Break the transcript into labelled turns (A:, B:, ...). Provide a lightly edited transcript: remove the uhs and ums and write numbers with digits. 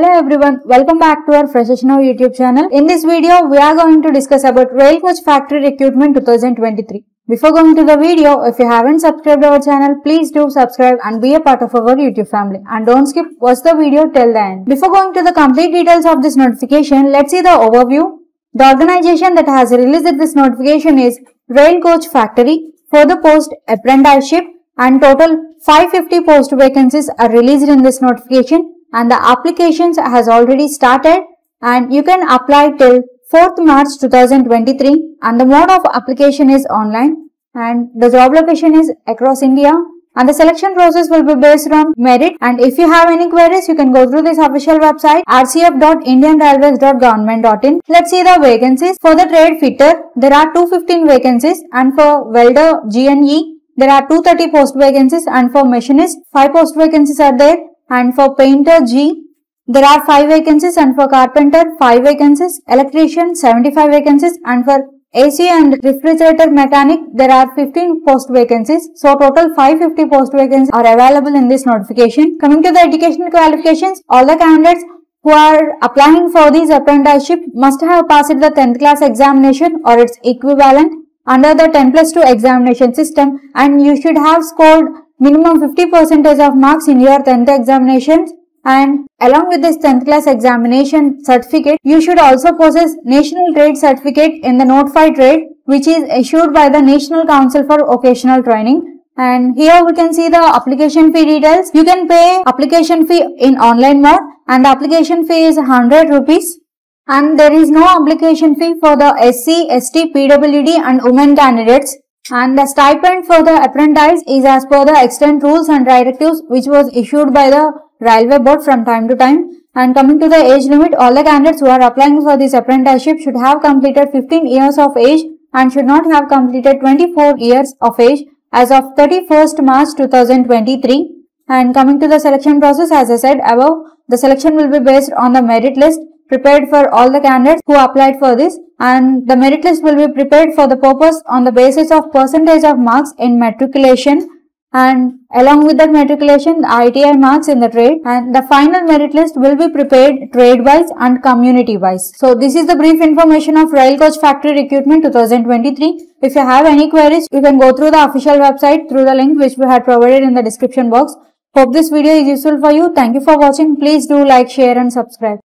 A: Hello everyone, welcome back to our Freshers Now YouTube channel. In this video, we are going to discuss about Rail Coach Factory Recruitment 2023. Before going to the video, if you haven't subscribed our channel, please do subscribe and be a part of our YouTube family. And don't skip, watch the video till the end. Before going to the complete details of this notification, let's see the overview. The organization that has released this notification is Rail Coach Factory. For the post apprenticeship, and total 550 post vacancies are released in this notification, and the applications has already started and you can apply till 4th March 2023, and the mode of application is online and the job location is across India, and the selection process will be based on merit. And if you have any queries, you can go through this official website rcf.indianrailways.government.in. Let's see the vacancies. For the trade fitter, there are 215 vacancies, and for welder GNE, there are 230 post vacancies, and for machinist 5 post vacancies are there, and for painter G there are 5 vacancies, and for carpenter 5 vacancies, electrician 75 vacancies, and for AC and refrigerator mechanic there are 15 post vacancies. So total 550 post vacancies are available in this notification. Coming to the educational qualifications, all the candidates who are applying for this apprenticeship must have passed the 10th class examination or its equivalent under the 10+2 examination system, and you should have scored minimum 50% of marks in your 10th examinations. And along with this 10th class examination certificate, you should also possess National Trade Certificate in the Notified Trade, which is issued by the National Council for Vocational Training. And here we can see the application fee details. You can pay application fee in online mode, and the application fee is 100 rupees. And there is no application fee for the SC, ST, PWD and women candidates. And the stipend for the apprentice is as per the extant rules and directives which was issued by the Railway Board from time to time. And coming to the age limit, all the candidates who are applying for this apprenticeship should have completed 15 years of age and should not have completed 24 years of age as of 31st March 2023. And coming to the selection process, as I said above, the selection will be based on the merit list prepared for all the candidates who applied for this, and the merit list will be prepared for the purpose on the basis of percentage of marks in matriculation, and along with that matriculation, the ITI marks in the trade, and the final merit list will be prepared trade wise and community wise. So this is the brief information of Rail Coach Factory Recruitment 2023. If you have any queries, you can go through the official website through the link which we had provided in the description box. Hope this video is useful for you. Thank you for watching. Please do like, share and subscribe.